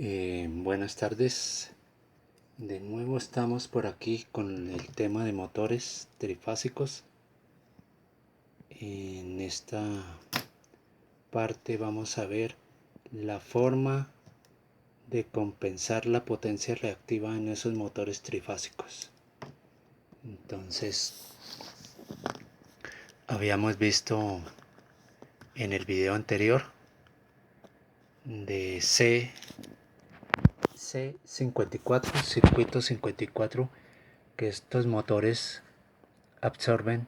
Buenas tardes. De nuevo estamos por aquí con el tema de motores trifásicos. En esta parte vamos a ver la forma de compensar la potencia reactiva en esos motores trifásicos. Entonces, habíamos visto en el video anterior de C54, circuito 54, que estos motores absorben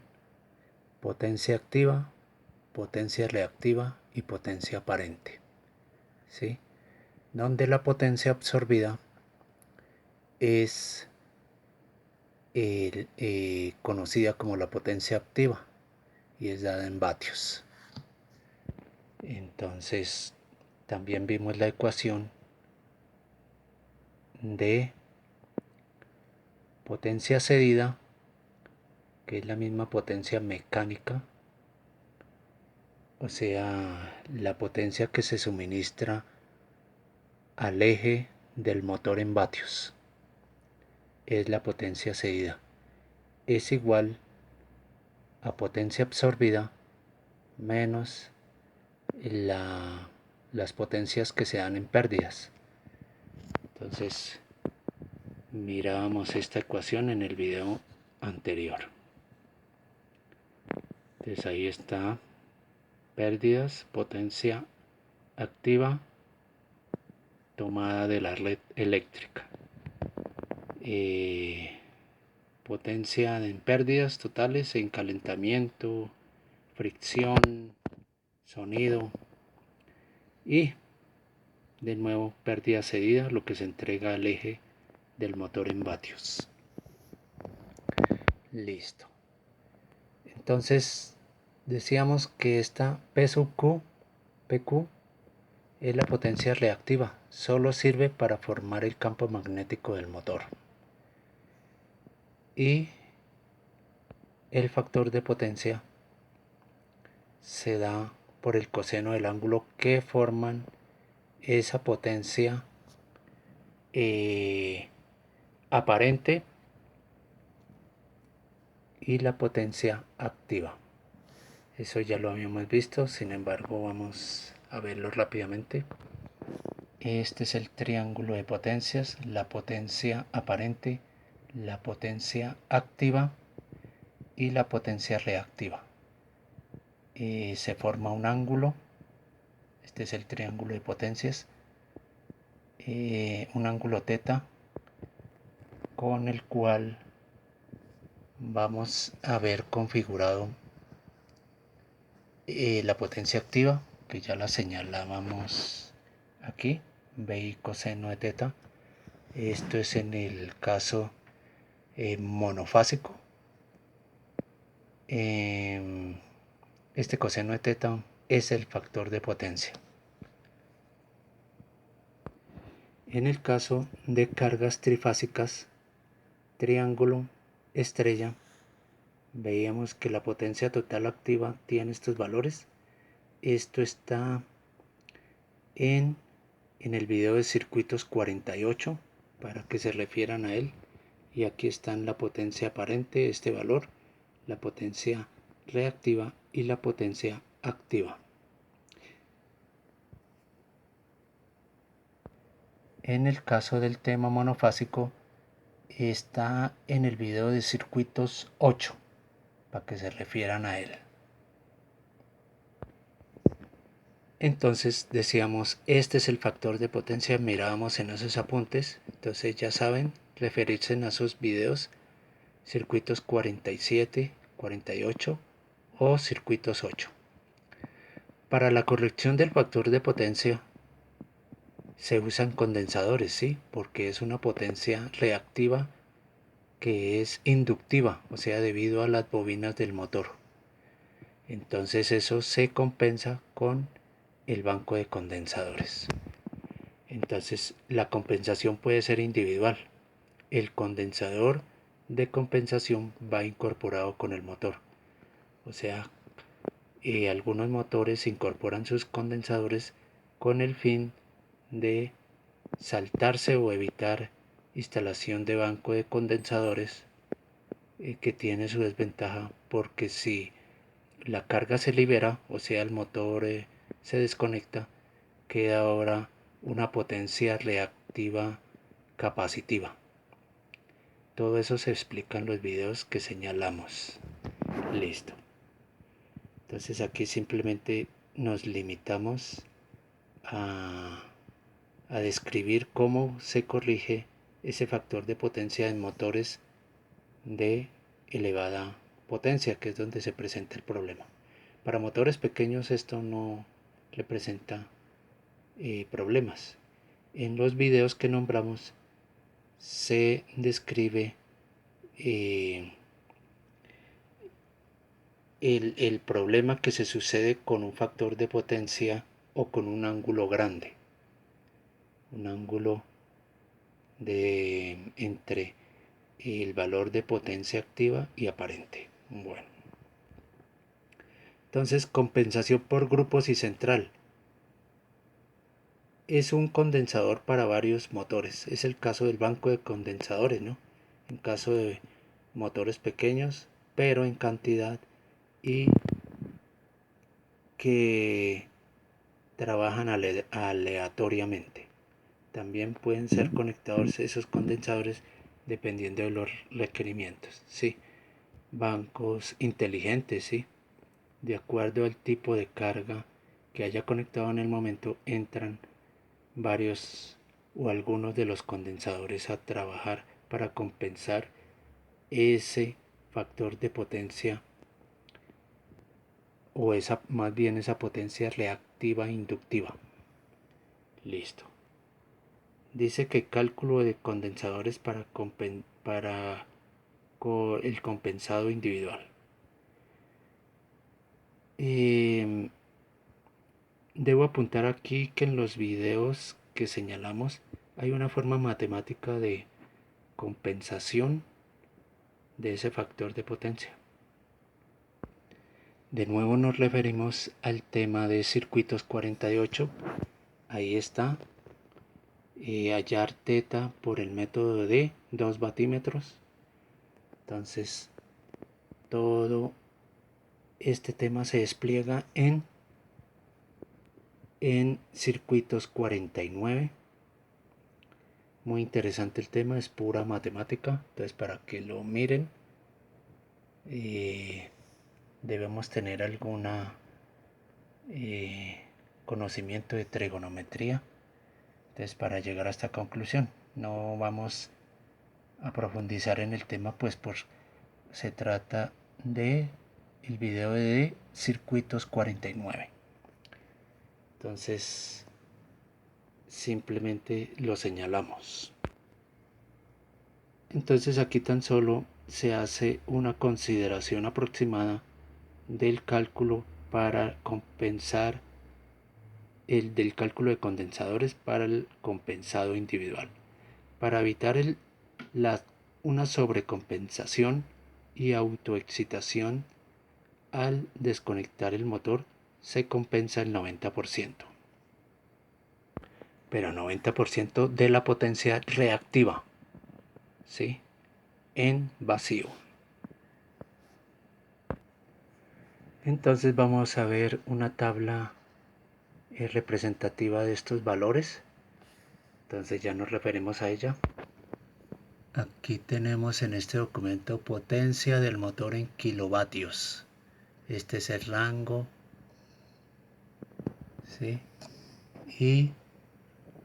potencia activa, potencia reactiva y potencia aparente, ¿sí? Donde la potencia absorbida es conocida como la potencia activa y es dada en vatios. Entonces, también vimos la ecuación de potencia cedida, que es la misma potencia mecánica, o sea, la potencia que se suministra al eje del motor en vatios, es la potencia cedida. Es igual a potencia absorbida menos las potencias que se dan en pérdidas. Entonces, mirábamos esta ecuación en el video anterior. Entonces ahí está pérdidas, potencia activa tomada de la red eléctrica. Potencia en pérdidas totales en calentamiento, fricción, sonido y de nuevo pérdida cedida, lo que se entrega al eje del motor en vatios. Listo. Entonces decíamos que esta P sub Q, PQ, es la potencia reactiva, solo sirve para formar el campo magnético del motor. Y el factor de potencia se da por el coseno del ángulo que forman esa potencia aparente y la potencia activa. Eso ya lo habíamos visto, sin embargo vamos a verlo rápidamente. Este es el triángulo de potencias, la potencia aparente, la potencia activa y la potencia reactiva. Se forma un ángulo, este es el triángulo de potencias, un ángulo teta con el cual vamos a ver configurado la potencia activa, que ya la señalábamos aquí, BI coseno de teta. Esto es en el caso monofásico. Este coseno de teta es el factor de potencia. En el caso de cargas trifásicas, triángulo, estrella, veíamos que la potencia total activa tiene estos valores. Esto está en el video de circuitos 48 para que se refieran a él. Y aquí están la potencia aparente, este valor, la potencia reactiva y la potencia activa. En el caso del tema monofásico está en el video de circuitos 8 para que se refieran a él. Entonces decíamos, este es el factor de potencia, mirábamos en esos apuntes. Entonces ya saben, referirse a sus videos, circuitos 47, 48 o circuitos 8. Para la corrección del factor de potencia se usan condensadores, ¿sí? Porque es una potencia reactiva que es inductiva, o sea, debido a las bobinas del motor. Entonces eso se compensa con el banco de condensadores. Entonces la compensación puede ser individual. El condensador de compensación va incorporado con el motor. O sea, algunos motores incorporan sus condensadores con el fin de saltarse o evitar instalación de banco de condensadores, que tiene su desventaja, porque si la carga se libera, o sea el motor se desconecta, queda ahora una potencia reactiva capacitiva. Todo eso se explica en los videos que señalamos. Listo. Entonces aquí simplemente nos limitamos a, a describir cómo se corrige ese factor de potencia en motores de elevada potencia, que es donde se presenta el problema. Para motores pequeños esto no le presenta problemas. En los videos que nombramos se describe el problema que se sucede con un factor de potencia o con un ángulo grande, un ángulo de entre el valor de potencia activa y aparente. Bueno, entonces compensación por grupos y central. Es un condensador para varios motores. Es el caso del banco de condensadores, ¿no? En caso de motores pequeños, pero en cantidad y que trabajan aleatoriamente. También pueden ser conectados esos condensadores dependiendo de los requerimientos. Sí, bancos inteligentes, sí. De acuerdo al tipo de carga que haya conectado en el momento, entran varios o algunos de los condensadores a trabajar para compensar ese factor de potencia, o esa, más bien esa potencia reactiva inductiva. Listo. Dice que cálculo de condensadores para el compensado individual. Debo apuntar aquí que en los videos que señalamos hay una forma matemática de compensación de ese factor de potencia. De nuevo nos referimos al tema de circuitos 48. Ahí está. Hallar teta por el método de 2 batímetros. Entonces todo este tema se despliega en circuitos 49. Muy interesante el tema, es pura matemática. Entonces para que lo miren debemos tener alguna conocimiento de trigonometría. Entonces para llegar a esta conclusión no vamos a profundizar en el tema, pues se trata de el video de circuitos 49. Entonces simplemente lo señalamos. Entonces aquí tan solo se hace una consideración aproximada del cálculo para compensar del cálculo de condensadores para el compensado individual, para evitar una sobrecompensación y autoexcitación. Al desconectar el motor se compensa el 90%, pero 90% de la potencia reactiva, ¿sí? En vacío. Entonces vamos a ver una tabla representativa de estos valores. Entonces ya nos referimos a ella. Aquí tenemos en este documento potencia del motor en kilovatios. Este es el rango, ¿sí? Y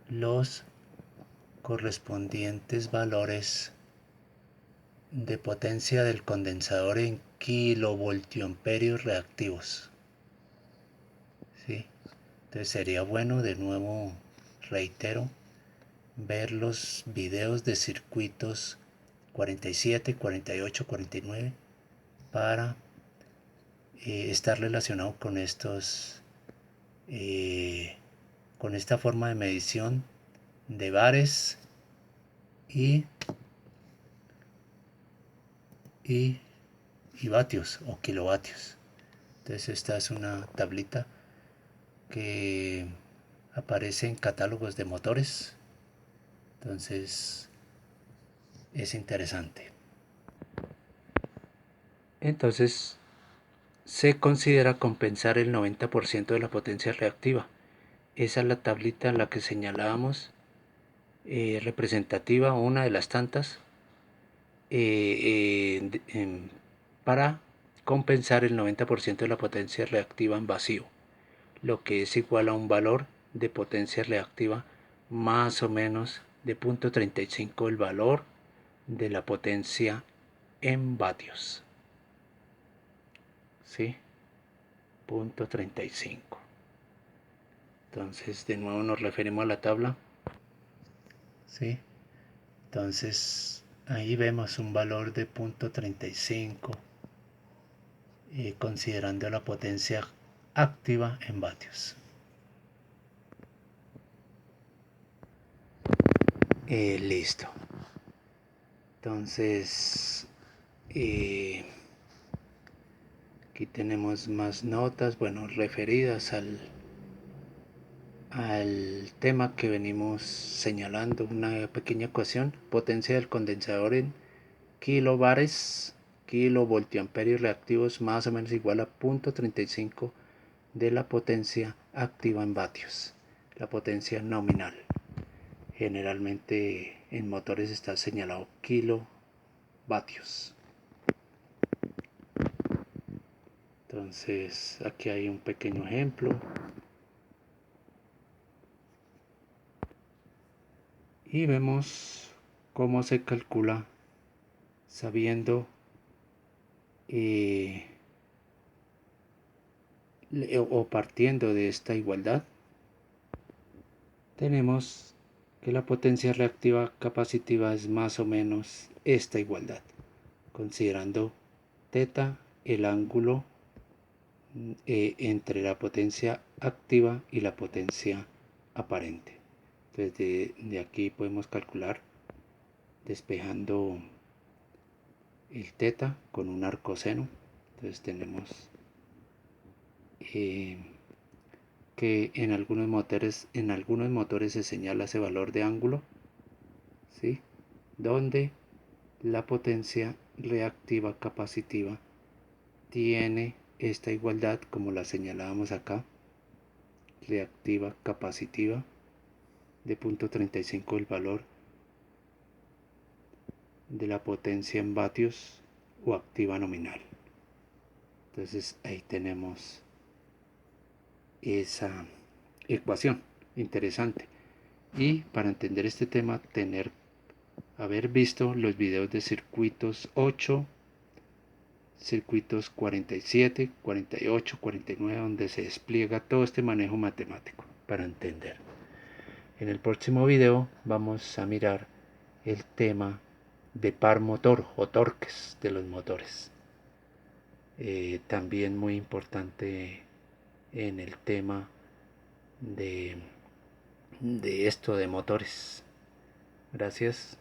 los correspondientes valores de potencia del condensador en kilovoltioamperios reactivos, ¿sí? Entonces sería bueno, de nuevo reitero, ver los videos de circuitos 47, 48, 49 para estar relacionado con estos con esta forma de medición de bares y vatios o kilovatios. Entonces esta es una tablita que aparece en catálogos de motores Entonces es interesante. Entonces se considera compensar el 90% de la potencia reactiva. Esa es la tablita en la que señalábamos, representativa, una de las tantas, para compensar el 90% de la potencia reactiva en vacío, lo que es igual a un valor de potencia reactiva más o menos de 0.35 el valor de la potencia en vatios. ¿Sí? 0.35. Entonces de nuevo nos referimos a la tabla. ¿Sí? Entonces ahí vemos un valor de 0.35 considerando la potencia activa en vatios. Listo. Entonces aquí tenemos más notas, bueno, referidas al tema que venimos señalando, una pequeña ecuación, potencia del condensador en kilobares, kilovoltiamperios reactivos más o menos igual a 0.35 de la potencia activa en vatios, la potencia nominal. Generalmente en motores está señalado kilovatios. Entonces aquí hay un pequeño ejemplo. Y vemos cómo se calcula sabiendo o partiendo de esta igualdad. Tenemos que la potencia reactiva capacitiva es más o menos esta igualdad, considerando θ el ángulo entre la potencia activa y la potencia aparente. Entonces de aquí podemos calcular despejando el θ con un arcoseno. Entonces tenemos que en algunos motores se señala ese valor de ángulo, ¿sí? Donde la potencia reactiva capacitiva tiene esta igualdad como la señalábamos acá, reactiva capacitiva de 0.35 el valor de la potencia en vatios o activa nominal. Entonces ahí tenemos esa ecuación interesante. Y para entender este tema, haber visto los videos de circuitos 8, circuitos 47, 48, 49, donde se despliega todo este manejo matemático para entender. En el próximo video vamos a mirar el tema de par motor o torques de los motores. También muy importante en el tema de esto de motores. Gracias.